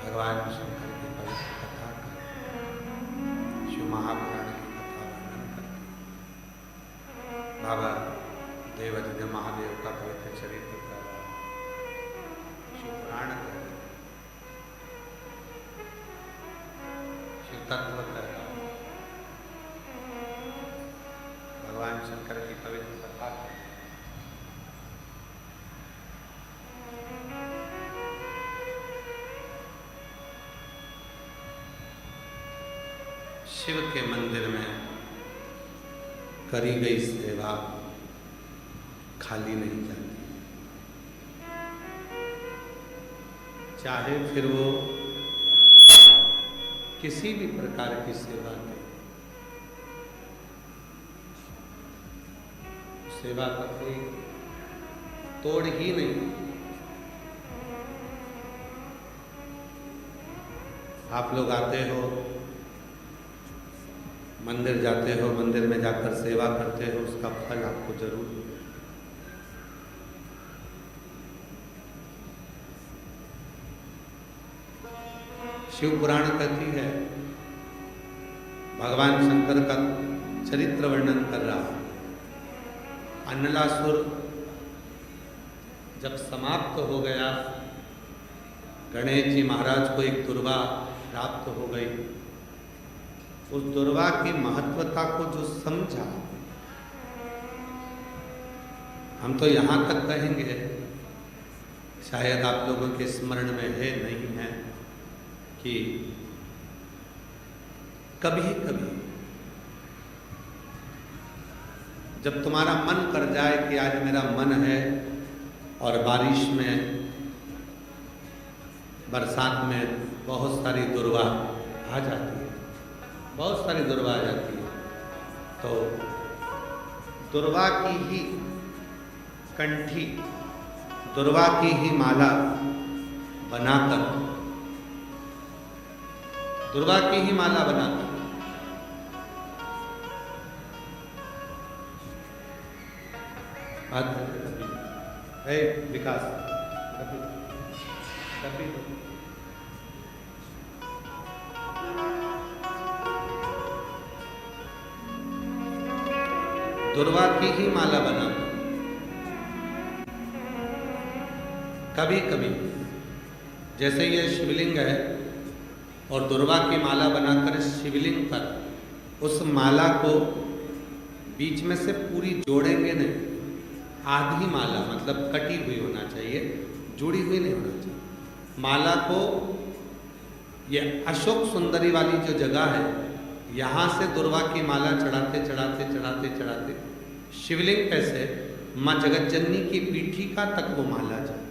भगवान शंकर की पवित्र कथा का शिव महापुराण की कथा वर्णन करती है। बाबा देवाधिदेव महादेव का पवित्र चरित्र का शिव पुराण कर रहे, शिव तत्व कर रहा, भगवान शंकर की पवित्र कथा कर रहे। शिव के मंदिर में करी गई सेवा खाली नहीं जाती, चाहे फिर वो किसी भी प्रकार की सेवा दे। सेवा का कोई तोड़ ही नहीं। आप लोग आते हो, मंदिर जाते हो, मंदिर में जाकर सेवा करते हो, उसका फल आपको जरूर मिलेगा। शिव पुराण कहती है, भगवान शंकर का चरित्र वर्णन कर रहा है। अन्नलासुर जब समाप्त हो गया, गणेश जी महाराज को एक दुर्वा प्राप्त हो गई। उस दुर्वा की महत्वता को जो समझा, हम तो यहाँ तक कहेंगे, शायद आप लोगों के स्मरण में है नहीं है, कि कभी कभी जब तुम्हारा मन कर जाए कि आज मेरा मन है और बारिश में, बरसात में बहुत सारी दुर्वा आ जाती है, बहुत सारी दुर्वा आ जाती है, तो दुर्वा की ही कंठी, दुर्वा की ही माला बनाकर, दुर्वा की ही माला बनाकर है विकास कभी दुर्वा की ही माला बनाकर, कभी कभी जैसे ये शिवलिंग है और दुर्वा की माला बनाकर शिवलिंग पर उस माला को बीच में से पूरी जोड़ेंगे नहीं, आधी माला, मतलब कटी हुई होना चाहिए, जुड़ी हुई नहीं होना चाहिए। माला को, ये अशोक सुंदरी वाली जो जगह है, यहाँ से दुर्वा की माला चढ़ाते चढ़ाते चढ़ाते चढ़ाते शिवलिंग कैसे माँ जगतजननी की पीठिका तक वो माला जाए।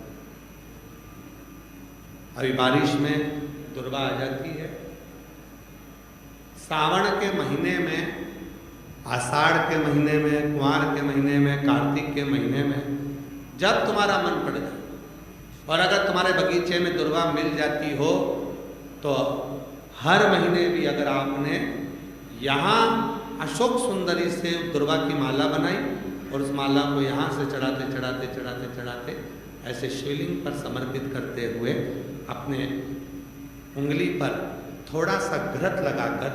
अभी बारिश में दुर्वा आ जाती है, सावन के महीने में, आषाढ़ के महीने में, कुंवार के महीने में, कार्तिक के महीने में, जब तुम्हारा मन पड़ जाए, और अगर तुम्हारे बगीचे में दुर्वा मिल जाती हो तो हर महीने भी अगर आपने यहाँ अशोक सुंदरी से दुर्वा की माला बनाई और उस माला को यहाँ से चढ़ाते चढ़ाते चढ़ाते चढ़ाते ऐसे शिवलिंग पर समर्पित करते हुए अपने उंगली पर थोड़ा सा घृत लगाकर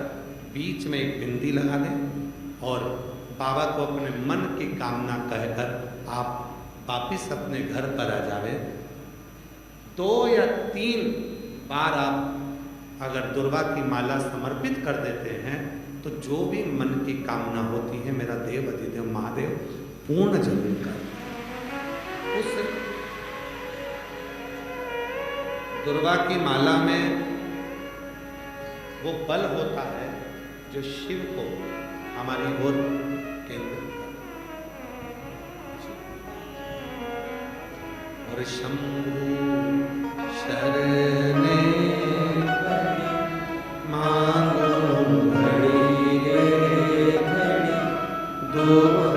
बीच में एक बिंदी लगा दें और बाबा को अपने मन की कामना कहकर आप वापिस अपने घर पर आ जावे। 2 या 3 बार आप अगर दुर्वा की माला समर्पित कर देते हैं तो जो भी मन की कामना होती है मेरा देव अधिदेव महादेव पूर्ण जरूर कर। उस दुर्वा की माला में वो बल होता है जो शिव को हमारी ओर केंद्रित कर। और शंभु शरणे मांगो घड़ी रे घड़ी दूध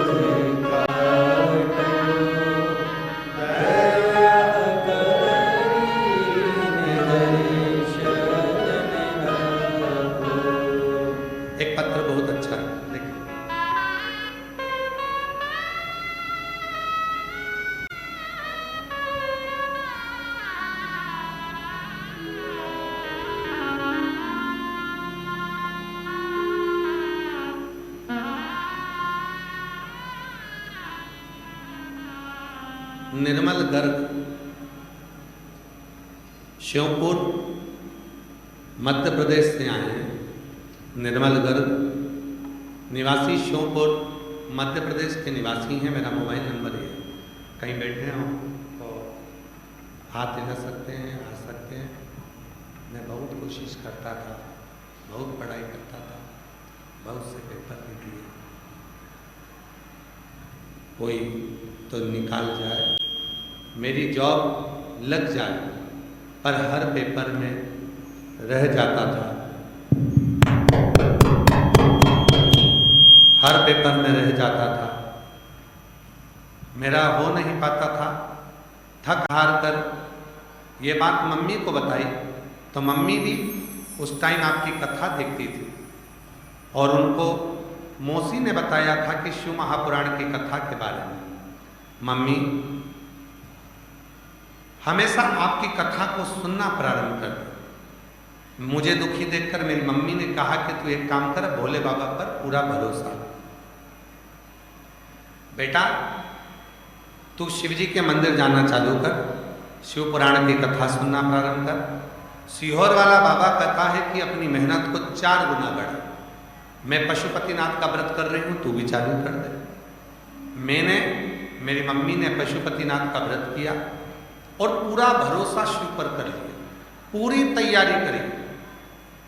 काटो दया करी दर्शन रखो। एक पत्र बहुत अच्छा है, देखिए। निर्मल गर्ग श्योपुर मध्य प्रदेश से आए हैं। निर्मल गर्ग निवासी श्योपुर मध्य प्रदेश के निवासी हैं। मेरा मोबाइल नंबर है, कहीं बैठे हो तो हाथ हिला सकते हैं, आ सकते हैं। मैं बहुत कोशिश करता था, बहुत पढ़ाई करता था, बहुत से पेपर भी दिए, कोई तो निकाल जाए, मेरी जॉब लग जाए, पर हर पेपर में रह जाता था, हर पेपर में रह जाता था। मेरा हो नहीं पाता था। थक हार कर ये बात मम्मी को बताई तो मम्मी भी उस टाइम आपकी कथा देखती थी और उनको मौसी ने बताया था कि शिव महापुराण की कथा के बारे में। मम्मी हमेशा आपकी कथा को सुनना प्रारंभ कर दे। मुझे दुखी देखकर मेरी मम्मी ने कहा कि तू एक काम कर, भोले बाबा पर पूरा भरोसा, बेटा तू शिवजी के मंदिर जाना चालू कर, शिव पुराण की कथा सुनना प्रारंभ कर। सीहोर वाला बाबा कहता है कि अपनी मेहनत को 4 गुना बढ़ा। मैं पशुपतिनाथ का व्रत कर रही हूं, तू भी चालू कर दे। मेरी मम्मी ने पशुपतिनाथ का व्रत किया और पूरा भरोसा शिव पर कर लिया, पूरी तैयारी करी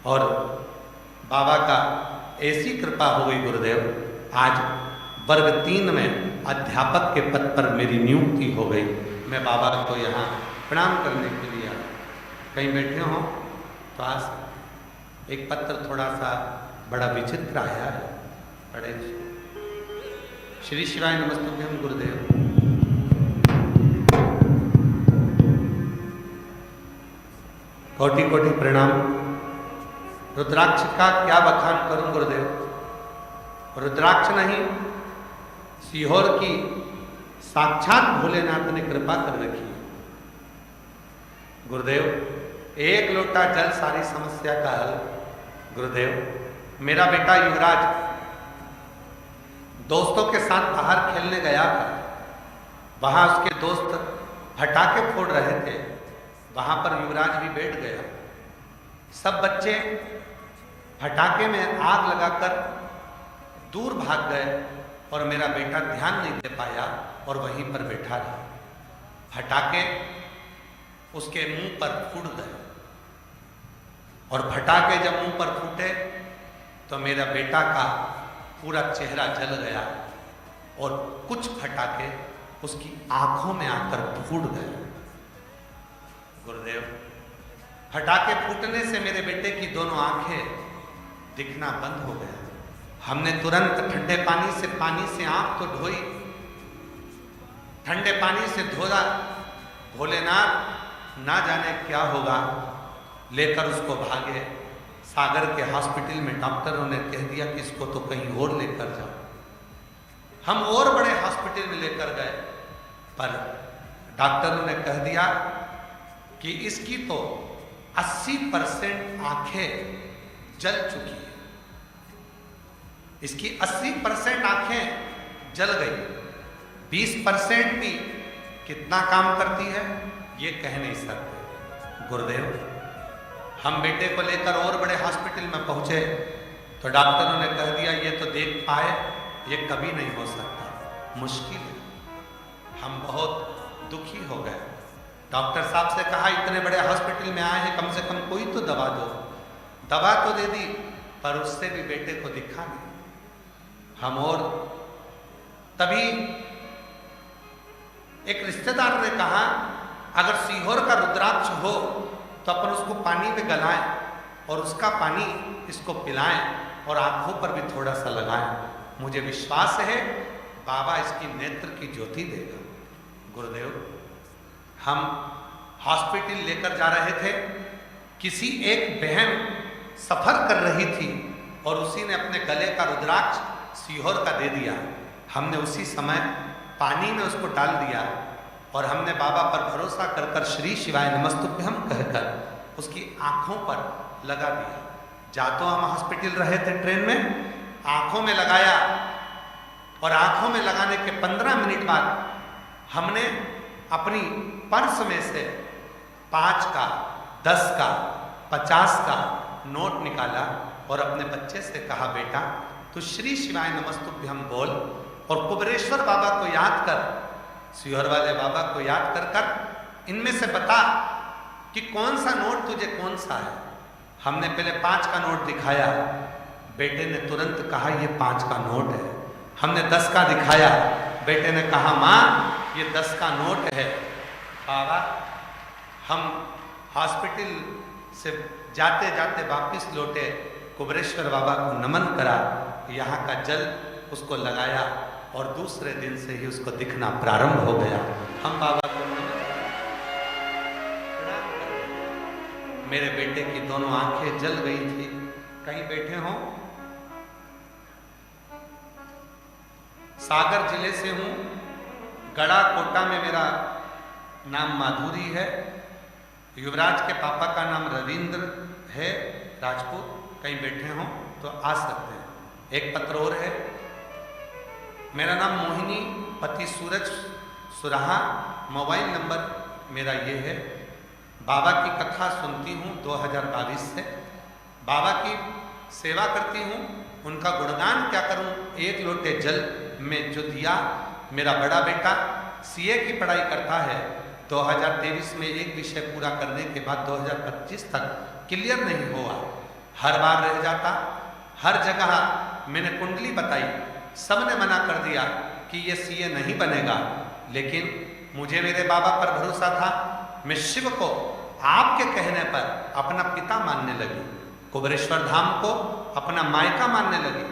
और बाबा का ऐसी कृपा हो गई गुरुदेव, आज वर्ग 3 में अध्यापक के पद पर मेरी नियुक्ति हो गई। मैं बाबा को यहाँ प्रणाम करने के लिए आया। कहीं बैठे हो तो आ सकते। एक पत्र थोड़ा सा बड़ा विचित्र आया है, पढ़े। श्री शिवाय नमस्तुभ्यं गुरुदेव। कोटि कोटि प्रणाम। रुद्राक्ष का क्या बखान करूं गुरुदेव। रुद्राक्ष नहीं, सीहोर की साक्षात भोलेनाथ ने कृपा कर रखी है गुरुदेव। 1 लोटा जल सारी समस्या का हल गुरुदेव। मेरा बेटा युवराज दोस्तों के साथ बाहर खेलने गया था, वहां उसके दोस्त फटाके फोड़ रहे थे, वहां पर युवराज भी बैठ गया। सब बच्चे फटाके में आग लगाकर दूर भाग गए और मेरा बेटा ध्यान नहीं दे पाया और वहीं पर बैठा रहा। फटाके उसके मुंह पर फूट गए और फटाके जब मुंह पर फूटे तो मेरा बेटा का पूरा चेहरा जल गया और कुछ फटाके उसकी आंखों में आकर फूट गए गुरुदेव। फटाके फूटने से मेरे बेटे की दोनों आंखें दिखना बंद हो गया। हमने तुरंत ठंडे पानी से आंख तो धोई, ठंडे पानी से धोया। भोलेनाथ ना जाने क्या होगा, लेकर उसको भागे। सागर के हॉस्पिटल में डॉक्टरों ने कह दिया कि इसको तो कहीं और लेकर जाओ। हम और बड़े हॉस्पिटल में लेकर गए, पर डॉक्टरों ने कह दिया कि इसकी तो 80% आंखें जल चुकी है। इसकी 80% आंखें जल गई, 20% भी कितना काम करती है ये कह नहीं सकते। गुरुदेव, हम बेटे को लेकर और बड़े हॉस्पिटल में पहुंचे तो डॉक्टरों ने कह दिया ये तो देख पाए, ये कभी नहीं हो सकता, मुश्किल है। हम बहुत दुखी हो गए। डॉक्टर साहब से कहा इतने बड़े हॉस्पिटल में आए हैं, कम से कम कोई तो दवा दो। दवा तो दे दी पर उससे भी बेटे को दिखा नहीं। हम और तभी एक रिश्तेदार ने कहा अगर सीहोर का रुद्राक्ष हो तो अपन उसको पानी में गलाएं और उसका पानी इसको पिलाएं और आंखों पर भी थोड़ा सा लगाएं। मुझे विश्वास है बाबा इसकी नेत्र की ज्योति देगा। गुरुदेव, हम हॉस्पिटल लेकर जा रहे थे, किसी एक बहन सफर कर रही थी और उसी ने अपने गले का रुद्राक्ष सीहोर का दे दिया। हमने उसी समय पानी में उसको डाल दिया और हमने बाबा पर भरोसा कर कर श्री शिवाय नमस्तुभ्यम कहकर उसकी आंखों पर लगा दिया। जा तो हम हॉस्पिटल रहे थे ट्रेन में, आंखों में लगाया और आंखों में लगाने के 15 मिनट बाद हमने अपनी पर्स में से 5 का, 10 का, 50 का नोट निकाला और अपने बच्चे से कहा बेटा तू श्री शिवाय नमस्तुभ्यम बोल और कुबेरेश्वर बाबा को याद कर, सीहोर वाले बाबा को याद कर कर इनमें से बता कि कौन सा नोट तुझे कौन सा है। हमने पहले 5 का नोट दिखाया, बेटे ने तुरंत कहा ये 5 का नोट है। हमने 10 का दिखाया, बेटे ने कहा माँ ये 10 का नोट है। बाबा, हम हॉस्पिटल से जाते जाते वापिस लौटे, कुबेरेश्वर बाबा को नमन करा, यहाँ का जल उसको लगाया और दूसरे दिन से ही उसको दिखना प्रारंभ हो गया। हम बाबा को प्रणाम करते। मेरे बेटे की दोनों आंखें जल गई थी। कहीं बैठे हों, सागर जिले से हूं, गड़ा कोटा में मेरा नाम माधुरी है, युवराज के पापा का नाम रविंद्र है राजपूत। कहीं बैठे हों तो आ सकते हैं। एक पत्र और है, मेरा नाम मोहिनी, पति सूरज सुराहा, मोबाइल नंबर मेरा ये है। बाबा की कथा सुनती हूँ 2022 से, बाबा की सेवा करती हूँ, उनका गुणगान क्या करूँ। 1 लोटे जल में जो दिया, मेरा बड़ा बेटा सीए की पढ़ाई करता है, 2023 में एक विषय पूरा करने के बाद 2025 तक क्लियर नहीं हुआ, हर बार रह जाता। हर जगह मैंने कुंडली बताई, सबने मना कर दिया कि ये सीए नहीं बनेगा, लेकिन मुझे मेरे बाबा पर भरोसा था। मैं शिव को आपके कहने पर अपना पिता मानने लगी, कुबेरेश्वर धाम को अपना मायका मानने लगी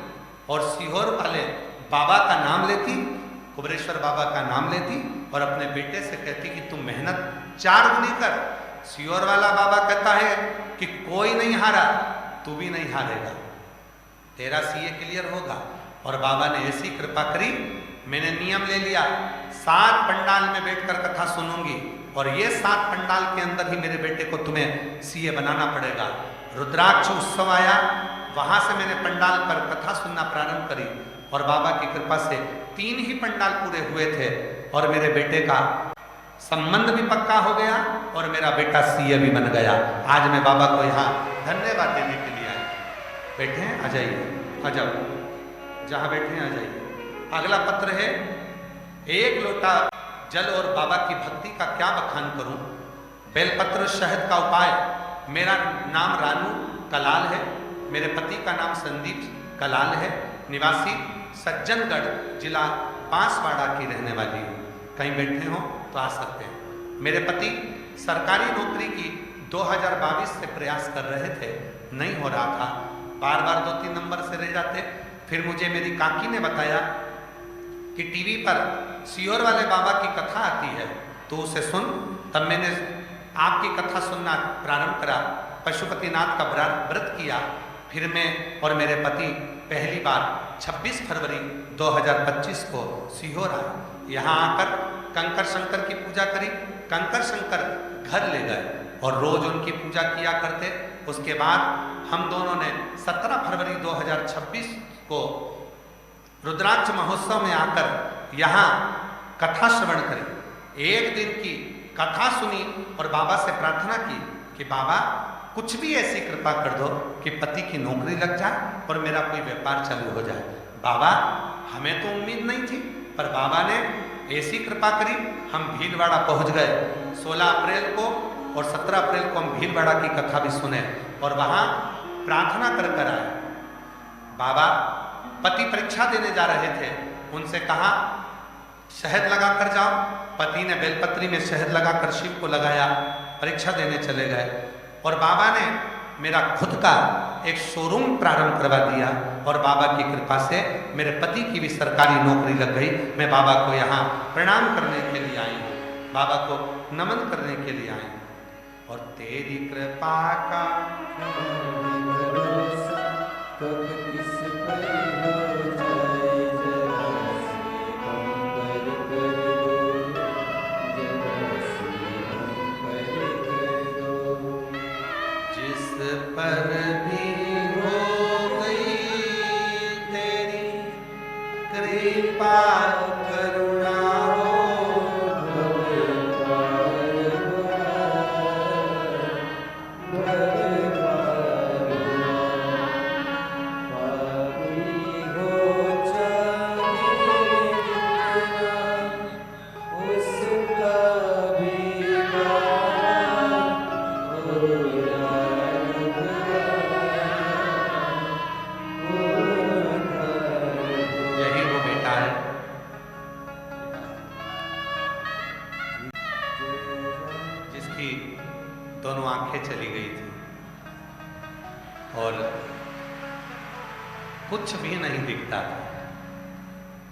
और सीहोर वाले बाबा का नाम लेती, कुबेरेश्वर बाबा का नाम लेती और अपने बेटे से कहती कि तुम मेहनत 4 गुनी कर। सीहोर वाला बाबा कहता है कि कोई नहीं हारा, तू भी नहीं हारेगा, तेरा सीए क्लियर होगा। और बाबा ने ऐसी कृपा करी, मैंने नियम ले लिया 7 पंडाल में बैठकर कथा सुनूंगी और ये 7 पंडाल के अंदर ही मेरे बेटे को तुम्हें सीए बनाना पड़ेगा। रुद्राक्ष उत्सव आया, वहां से मैंने पंडाल पर कथा सुनना प्रारंभ करी और बाबा की कृपा से 3 ही पंडाल पूरे हुए थे और मेरे बेटे का संबंध भी पक्का हो गया और मेरा बेटा सीए भी बन गया। आज मैं बाबा को यहाँ धन्यवाद देने के लिए आया। बैठे हैं, आ जाइए, आ जाओ, जहाँ बैठे हैं आ जाइए। अगला पत्र है, 1 लोटा जल और बाबा की भक्ति का क्या बखान करूं। बेलपत्र शहद का उपाय। मेरा नाम रानू कलाल है, मेरे पति का नाम संदीप कलाल है, निवासी सज्जनगढ़, जिला बांसवाड़ा की रहने वाली हूँ। कहीं बैठे हो तो आ सकते हैं। मेरे पति सरकारी नौकरी की 2022 से प्रयास कर रहे थे, नहीं हो रहा था, बार बार 2-3 नंबर से रह जाते। फिर मुझे मेरी काकी ने बताया कि टीवी पर सीहोर वाले बाबा की कथा आती है, तो उसे सुन। तब मैंने आपकी कथा सुनना प्रारंभ करा, पशुपतिनाथ का व्रत किया। फिर मैं और मेरे पति पहली बार 26 फरवरी 2025 को सीहोर आए। यहाँ आकर कंकर शंकर की पूजा करी, कंकर शंकर घर ले गए और रोज उनकी पूजा किया करते। उसके बाद हम दोनों ने 17 फरवरी 2026 को रुद्राक्ष महोत्सव में आकर यहाँ कथा श्रवण करी। 1 दिन की कथा सुनी और बाबा से प्रार्थना की कि बाबा कुछ भी ऐसी कृपा कर दो कि पति की नौकरी लग जाए और मेरा कोई व्यापार चालू हो जाए। बाबा हमें तो उम्मीद नहीं थी, पर बाबा ने ऐसी कृपा करी, हम भीलवाड़ा पहुंच गए 16 अप्रैल को, और 17 अप्रैल को हम भीलवाड़ा की कथा भी सुने और वहां प्रार्थना कर कर आए। बाबा पति परीक्षा देने जा रहे थे, उनसे कहा शहद लगा कर जाओ। पति ने बेलपत्री में शहद लगाकर शिव को लगाया, परीक्षा देने चले गए। और बाबा ने मेरा खुद का एक शोरूम प्रारंभ करवा दिया और बाबा की कृपा से मेरे पति की भी सरकारी नौकरी लग गई। मैं बाबा को यहाँ प्रणाम करने के लिए आई हूँ, बाबा को नमन करने के लिए आई हूँ। और तेरी कृपा का पर भी हो गई तेरी कृपा करुणा हो, दोनों आंखें चली गई थी और कुछ भी नहीं दिखता था।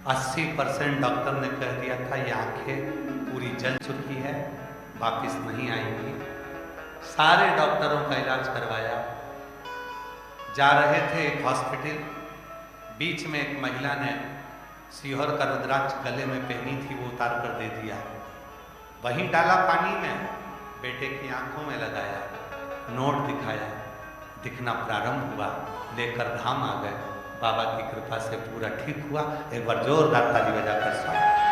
80% डॉक्टर ने कह दिया था ये आंखें पूरी जल चुकी है, वापिस नहीं आएंगी। सारे डॉक्टरों का इलाज करवाया, जा रहे थे एक हॉस्पिटल, बीच में एक महिला ने सीहोर का रुद्राक्ष गले में पहनी थी, वो उतार कर दे दिया, वहीं डाला पानी में, बेटे की आंखों में लगाया, नोट दिखाया, दिखना प्रारंभ हुआ, लेकर धाम आ गए। बाबा की कृपा से पूरा ठीक हुआ। एक बार जोरदार ताली बजाकर स्वागत।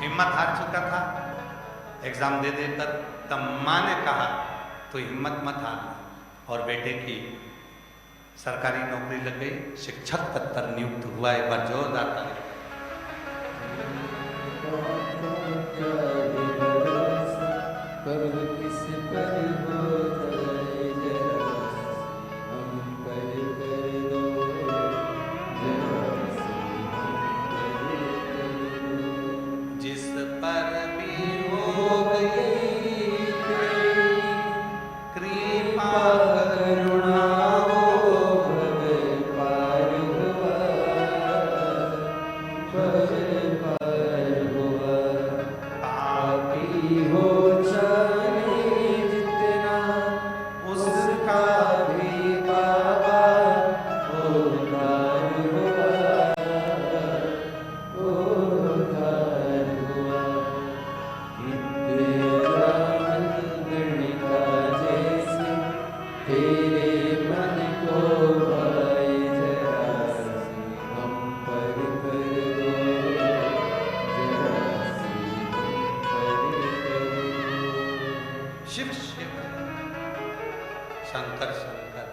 हिम्मत हार चुका था एग्जाम दे देकर, तब माँ ने कहा तो हिम्मत मत हारना, और बेटे की सरकारी नौकरी लग गई, शिक्षक पद पर नियुक्त हुआ। एक बार जोरदार ताली। शिव शिव शंकर शंकर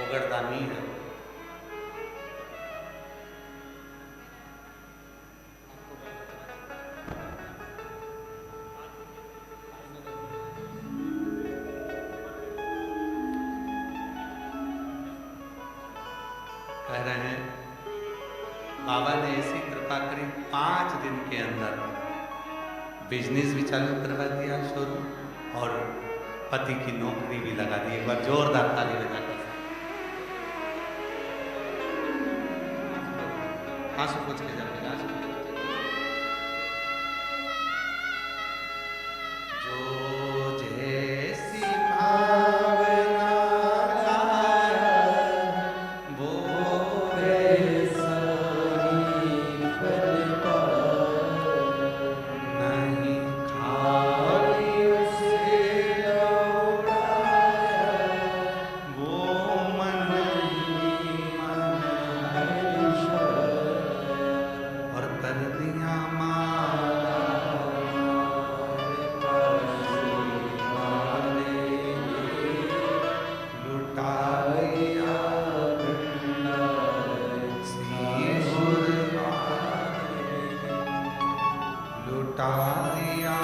ओगरदानी है। कह रहे हैं बाबा ने ऐसी कृपा करी, 5 दिन के अंदर बिजनेस भी चालू करवा दिया शोरूम, और पति की नौकरी भी लगा दी। एक बार जोरदार ताली बजाकर आंसू पोंछ के जाके दिया माला लुटा दिया लुटा दिया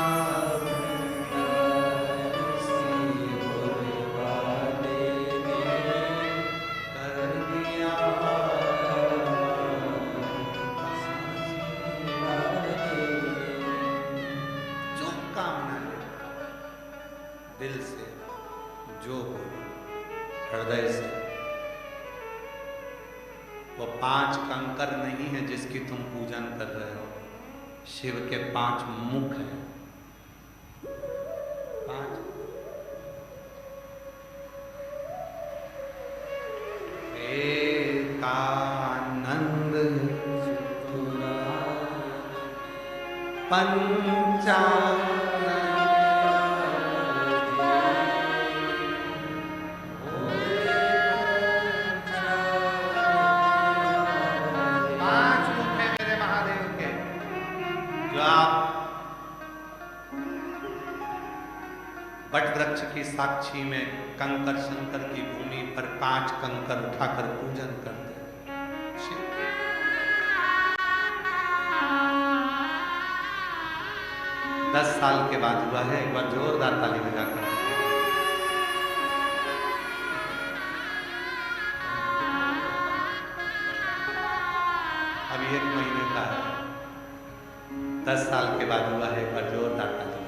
दिल से जो हृदय से, वो 5 कंकर नहीं है जिसकी तुम पूजन कर रहे हो। शिव के 5 मुख हैं। 5 एकानंद पंचानंद 5 मुख है मेरे महादेव के। जो आप वट वृक्ष की साक्षी में कंकर शंकर की भूमि पर 5 कंकर उठाकर पूजन करते हैं। 10 साल के बाद हुआ है। एक बार जोरदार ताली बजाकर। अभी 1 महीने का है। 10 साल के बाद हुआ है। एक बार जोरदार ताली बजाकर।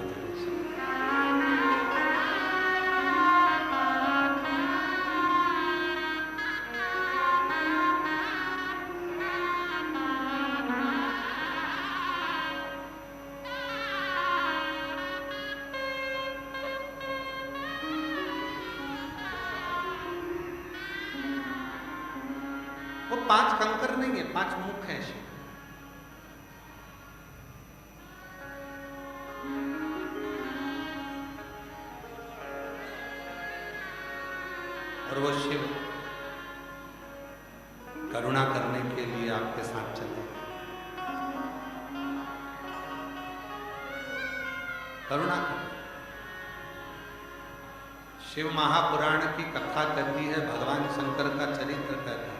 वो 5 कंकर नहीं है, 5 मुख हैं शिव। और वो शिव करुणा करने के लिए आपके साथ चले। करुणा शिव महापुराण की कथा कहती है, भगवान शंकर का चरित्र कहता है।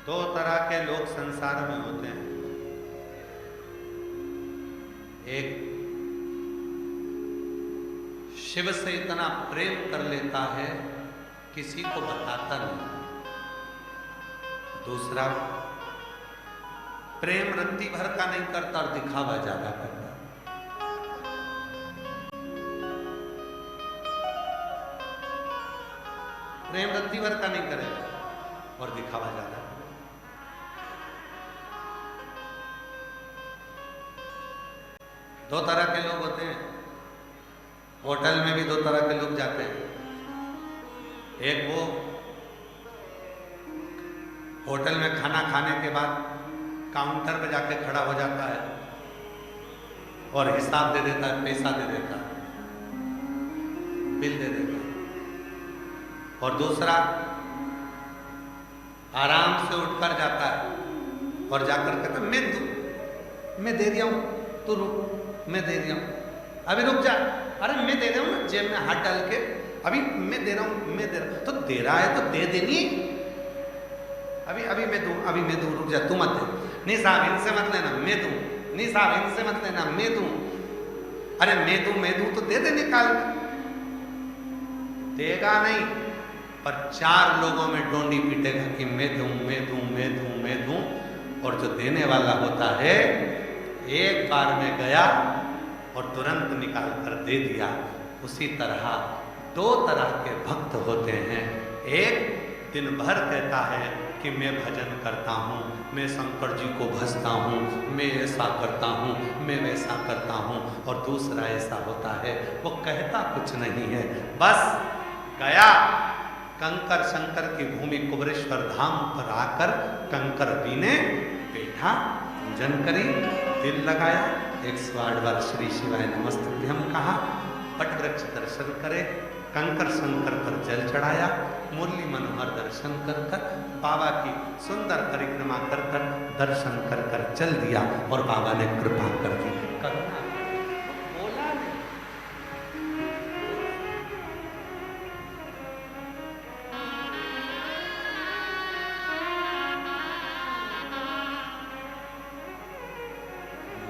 दो तरह के लोग संसार में होते हैं। एक शिव से इतना प्रेम कर लेता है किसी को बताता नहीं। दूसरा प्रेम रत्ती भर का नहीं करता और दिखावा ज्यादा करता। प्रेम रत्ती भर का नहीं करेगा और दिखावा ज्यादा। दो तरह के लोग होते हैं। होटल में भी 2 तरह के लोग जाते हैं। एक वो होटल में खाना खाने के बाद काउंटर पे जाके खड़ा हो जाता है और हिसाब दे देता है, पैसा दे देता है, बिल दे देता है। और दूसरा आराम से उठकर जाता है और जाकर कहता है मैं दे दिया हूं, तू रुक, मैं दे दिया हूं, अभी रुक जा, अरे मैं दे रहा हूं ना, जेब में हाथ डाल के, अभी मैं दे रहा हूं, मैं दे रहा हूं। तो दे रहा है तो दे देनी, अभी मैं दूं, रुक जा, तू मत दे। नहीं साहब इनसे मत लेना, मैं दूं। नहीं साहब इनसे मत लेना, मैं दूं। अरे मैं दूं तो दे दे निकाल। देगा नहीं, पर 4 लोगों में डोंडी पीटेगा कि मैं दूं। और जो देने वाला होता है एक बार में गया और तुरंत निकाल कर दे दिया। उसी तरह 2 तरह के भक्त होते हैं। एक दिन भर कहता है कि मैं भजन करता हूँ, मैं शंकर जी को भजता हूँ, मैं ऐसा करता हूँ, मैं वैसा करता हूँ। और दूसरा ऐसा होता है वो कहता कुछ नहीं है, बस गया कंकर शंकर की भूमि कुबरेश्वर धाम पर आकर कंकर बीने बैठा, पूजन करी, दिल लगाया, 108 बार श्री शिवाय नमस्तुभ्यम कहा वट वृक्ष दर्शन करे, कंकर शंकर पर जल चढ़ाया, मुरली मनोहर दर्शन कर कर बाबा की सुंदर परिक्रमा कर कर दर्शन कर कर चल दिया और बाबा ने कृपा कर दी। करुणा बोला नहीं।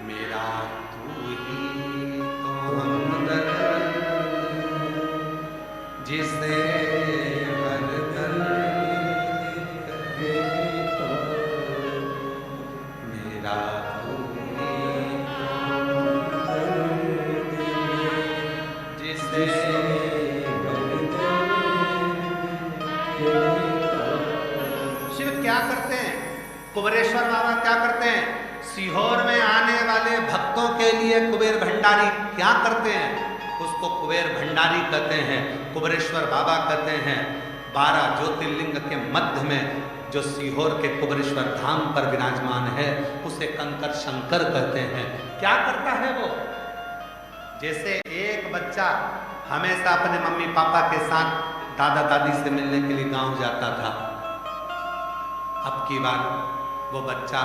मेरा तू ही तो हमदर्द जिसे हरदम कहता, मेरा तू ही तो हमदर्द जिसे शिव क्या करते हैं, कुबेरेश्वर बाबा क्या करते हैं, सीहोर में आने वाले भक्तों के लिए कुबेर भंडारी क्या करते हैं, उसको कुबेर भंडारी कहते हैं, कुबेरेश्वर बाबा कहते हैं। 12 ज्योतिर्लिंग के मध्य में जो सीहोर के कुबेरेश्वर धाम पर विराजमान है उसे कंकर शंकर कहते हैं। क्या करता है वो, जैसे एक बच्चा हमेशा अपने मम्मी पापा के साथ दादा दादी से मिलने के लिए गांव जाता था, अब की बार वो बच्चा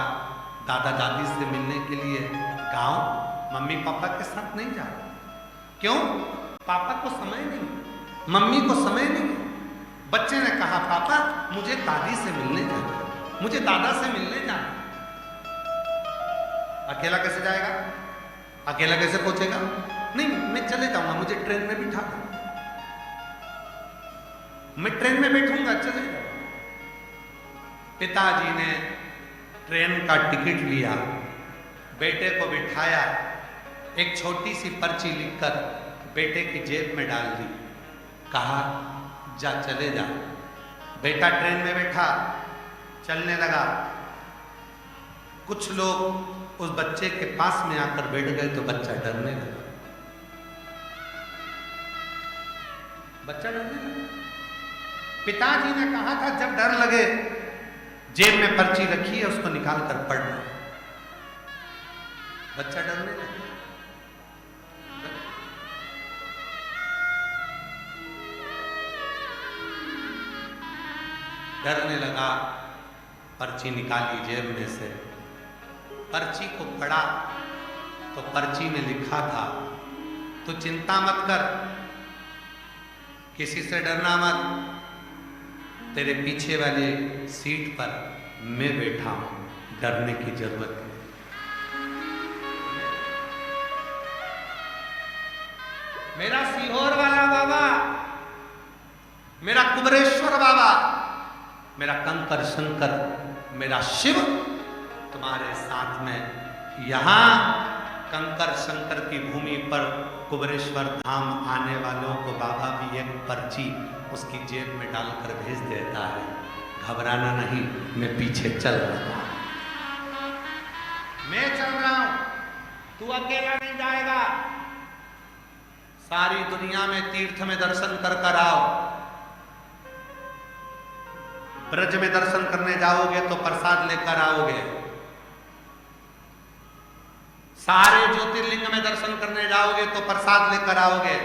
दादा दादी से मिलने के लिए गांव मम्मी पापा के साथ नहीं जा रहा। क्यों? पापा को समय नहीं, मम्मी को समय नहीं। बच्चे ने कहा पापा मुझे दादी से मिलने जाना, मुझे दादा से मिलने जाना। अकेला कैसे जाएगा, अकेला कैसे पहुंचेगा? नहीं मैं चले जाऊंगा, मुझे ट्रेन में बिठा दो, मैं ट्रेन में बैठूंगा चले जाऊंगा। पिताजी ने ट्रेन का टिकट लिया, बेटे को बिठाया, एक छोटी सी पर्ची लिखकर बेटे की जेब में डाल दी, कहा जा चले जा। बेटा ट्रेन में बैठा, चलने लगा। कुछ लोग उस बच्चे के पास में आकर बैठ गए तो बच्चा डरने लगा, बच्चा डरने लगा। पिताजी ने कहा था जब डर लगे जेब में पर्ची रखी है उसको निकाल कर पढ़ना। बच्चा डरने लगा। डरने लगा, पर्ची निकाली जेब में से, पर्ची को पढ़ा तो पर्ची में लिखा था तू चिंता मत कर, किसी से डरना मत, तेरे पीछे वाले सीट पर मैं बैठा हूं, डरने की जरूरत नहीं। मेरा सीहोर वाला बाबा, मेरा कुबेरेश्वर बाबा, मेरा कंकर शंकर, मेरा शिव तुम्हारे साथ में। यहां कंकर शंकर की भूमि पर कुबेरेश्वर धाम आने वालों को बाबा भी एक पर्ची उसकी जेब में डालकर भेज देता है, घबराना नहीं, मैं पीछे चल रहा हूं, मैं चल रहा हूं, तू अकेला नहीं जाएगा। सारी दुनिया में तीर्थ में दर्शन कर कर आओ, ब्रज में दर्शन करने जाओगे तो प्रसाद लेकर आओगे, सारे ज्योतिर्लिंग में दर्शन करने जाओगे तो प्रसाद लेकर आओगे,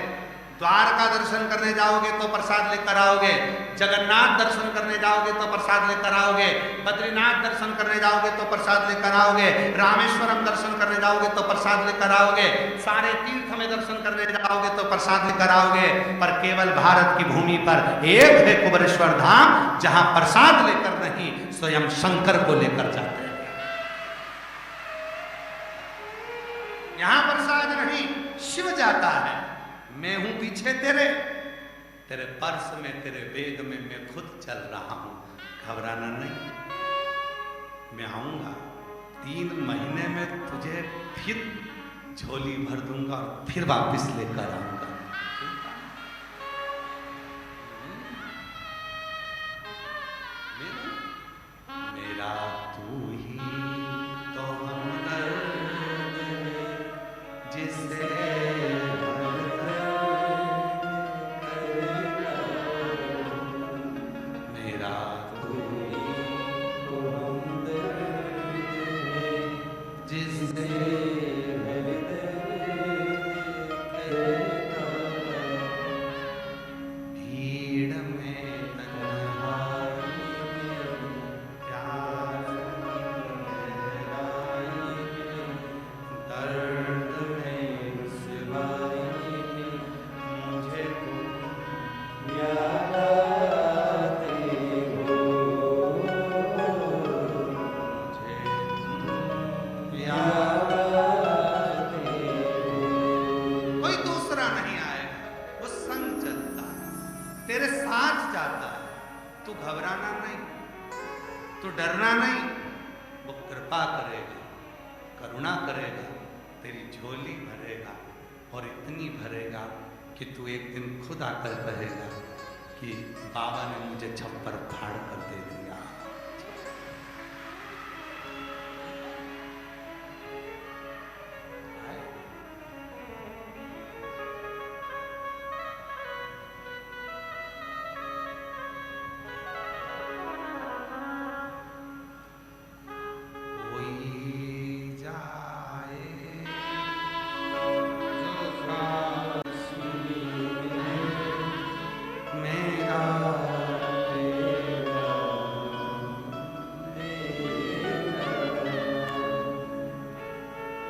द्वारका दर्शन करने जाओगे तो प्रसाद लेकर आओगे, जगन्नाथ दर्शन करने जाओगे तो प्रसाद लेकर आओगे, बद्रीनाथ दर्शन करने जाओगे तो प्रसाद लेकर आओगे, रामेश्वरम दर्शन करने जाओगे तो प्रसाद लेकर आओगे, सारे तीर्थ में दर्शन करने जाओगे तो प्रसाद लेकर आओगे। पर केवल भारत की भूमि पर एक है कुबेरेश्वर धाम जहां प्रसाद लेकर नहीं स्वयं शंकर को लेकर जाते हैं। यहां प्रसाद नहीं, शिव जाता है। मैं हूं पीछे तेरे, तेरे पर्स में, तेरे बैग में मैं खुद चल रहा हूं, घबराना नहीं, मैं आऊंगा 3 महीने में तुझे फिर झोली भर दूंगा और फिर वापस लेकर आऊंगा। मेरा तू ही तो हमदर्द जिसे तेरे साथ जाता है। तू घबराना नहीं, तू डरना नहीं। वो कृपा करेगा, करुणा करेगा, तेरी झोली भरेगा और इतनी भरेगा कि तू एक दिन खुद आकर कहेगा कि बाबा ने मुझे छप्पर फाड़ कर दे दिया।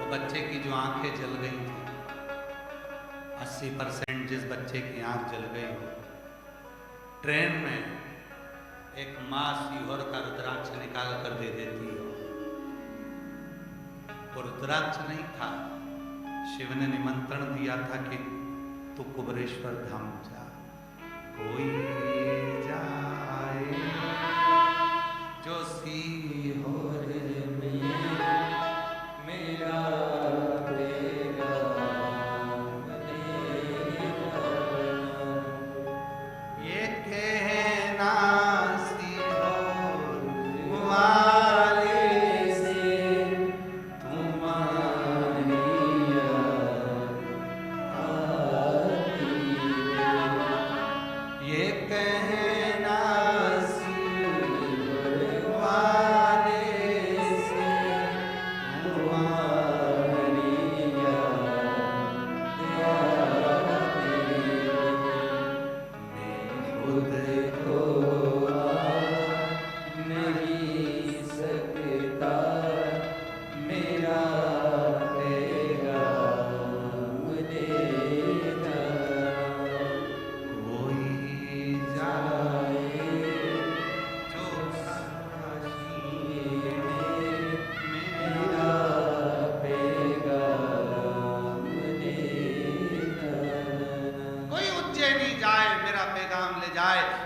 बच्चे की जो आंखें जल गई थी, 80% जिस बच्चे की आंख जल गई हो, ट्रेन में एक माँ सीहोर का रुद्राक्ष निकाल कर दे देती हो। वो रुद्राक्ष नहीं था, शिव ने निमंत्रण दिया था कि तू कुबरेश्वर धाम जा। कोई जाए जो सीहोर में मेरा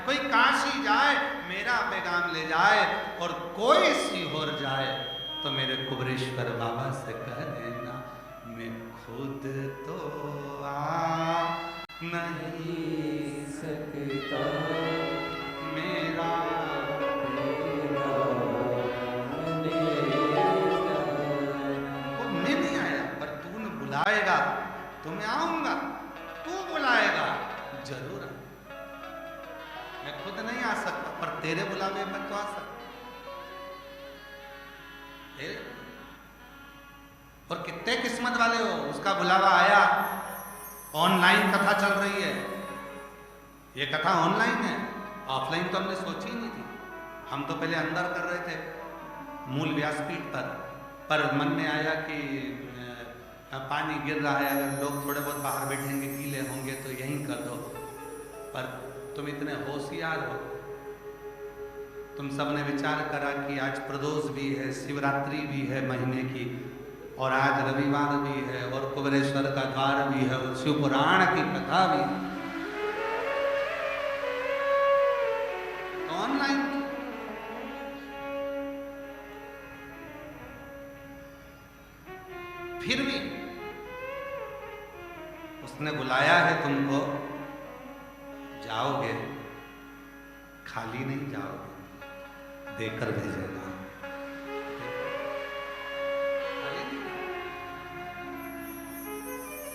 कोई काशी जाए मेरा पैगाम ले जाए, और कोई सीहोर जाए तो मेरे कुबरेश्वर बाबा से कह देना मैं खुद तो आ नहीं सकता, मेरा वो मैं नहीं आया, पर तू न बुलाएगा तो मैं आऊंगा, तू बुलाएगा जरूर। मैं खुद नहीं आ सकता, पर तेरे बुलावे में तो आ सकता। और कितने किस्मत वाले हो, उसका बुलावा आया। ऑनलाइन कथा चल रही है, ये कथा ऑनलाइन है, ऑफलाइन तो हमने सोची ही नहीं थी। हम तो पहले अंदर कर रहे थे मूल व्यासपीठ पर मन में आया कि पानी गिर रहा है, अगर लोग थोड़े बहुत बाहर बैठेंगे गीले होंगे तो यहीं कर दो। पर तुम इतने होशियार हो, तुम सबने विचार करा कि आज प्रदोष भी है, शिवरात्रि भी है महीने की, और आज रविवार भी है, और कुबरेश्वर का द्वार भी है, और शिव पुराण की कथा भी है, तो ऑनलाइन फिर भी उसने बुलाया है तुमको, जाओगे, खाली नहीं जाओगे, देकर भेजेगा।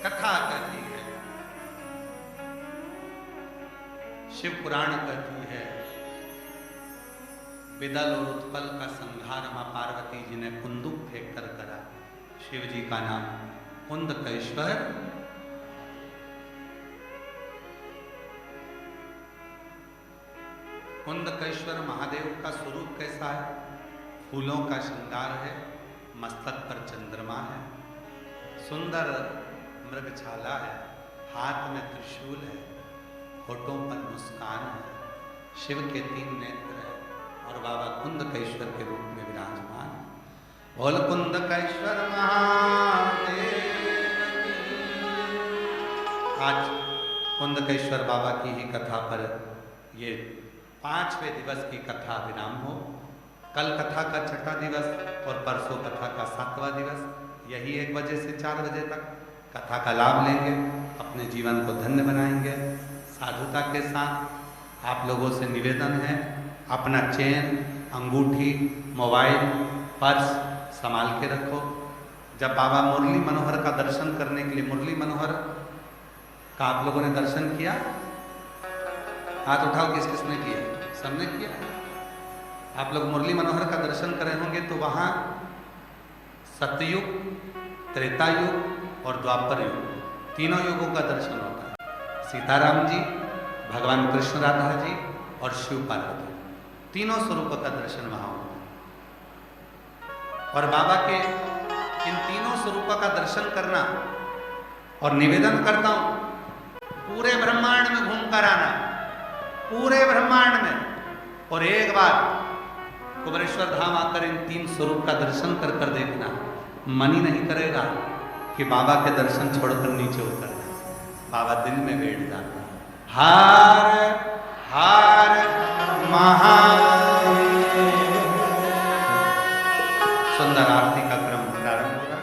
कथा कहती है, शिव पुराण कहती है, विदल और उत्पल का संहार मां पार्वती जी ने कुंदुक फेंक कर करा। शिव जी का नाम कुंदकेश्वर। कुंदकेश्वर महादेव का स्वरूप कैसा है? फूलों का श्रृंगार है, मस्तक पर चंद्रमा है, सुंदर मृगछाला है, हाथ में त्रिशूल है, होठों पर मुस्कान है, शिव के 3 नेत्र है, और बाबा कुंदकेश्वर के रूप में विराजमान है। बोल कुंदकेश्वर महादेव। आज कुंदकेश्वर बाबा की ही कथा पर ये 5वें दिवस की कथा विराम हो। कल कथा का 6ठा दिवस और परसों कथा का 7वां दिवस। यही 1 बजे से 4 बजे तक कथा का लाभ लेंगे, अपने जीवन को धन्य बनाएंगे। साधुता के साथ आप लोगों से निवेदन है, अपना चेन, अंगूठी, मोबाइल, पर्स संभाल के रखो। जब बाबा मुरली मनोहर का दर्शन करने के लिए, मुरली मनोहर का आप लोगों ने दर्शन किया? हाथ उठाओ, किस किस ने किया? सबने किया। आप लोग मुरली मनोहर का दर्शन करे होंगे तो वहाँ सतयुग, त्रेता युग और द्वापर युग, तीनों युगों का दर्शन होता है। सीताराम जी, भगवान कृष्ण राधा जी और शिव पार्वती, तीनों स्वरूपों का दर्शन वहाँ होता है। और बाबा के इन तीनों स्वरूपों का दर्शन करना, और निवेदन करता हूँ पूरे ब्रह्मांड में घूमकर आना, पूरे ब्रह्मांड में, और एक बार कुबेरेश्वर धाम आकर इन 3 स्वरूप का दर्शन कर कर देखना। मन ही नहीं करेगा कि बाबा के दर्शन छोड़कर नीचे उतर जाए। बाबा दिल में बैठ जाता। हार हार महादेव। सुंदर आरती का क्रम प्रारंभ होगा।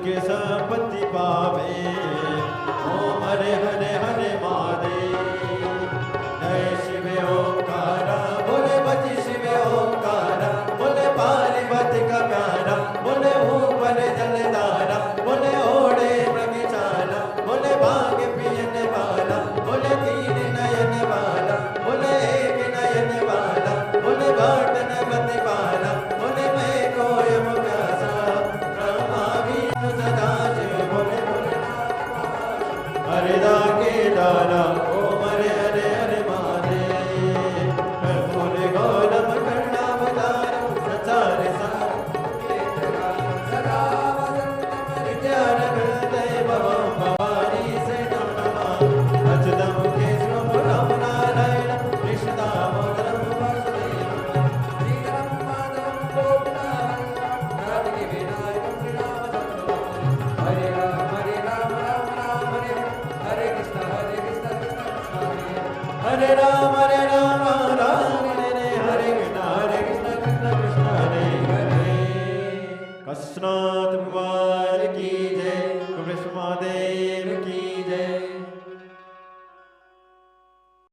सुख संपत्ति पावे। ओम हरे हरे हरे महादेव। जय शिव ओंकारा बोले बची शिव ओंकारा बोले पार्वती का प्यारा बोले ऊपर जलधारा बोले ओढ़े मृगशाला बोले भाग पियन वाला बोले तीन नयन वाला बोले एक नयन वाला बोले बाटन बति वाला बोले मैं कोयम प्यासा ब्रह्मा विष्णु सदा शिव बोले बोले हरिदा के दाना ओम हरे हरे हरे महादेव। कर्पूर गौरम कर्णावतार संसार सार सदा विद्यान हृदय भवं भवानी से नमः। अच्युतम केशवम राम नारायण कृष्ण दामोदरम वासुदेवम श्रीधरम माधवम गोपिनाथं राधिके विनायकं श्रीरामचंद्रम। हरे राम राम राम हरे हरे कृष्ण कृष्ण कृष्ण हरे राम राम हरे हरे कृष्ण कृष्ण कृष्ण हरे हरे। कृष्ण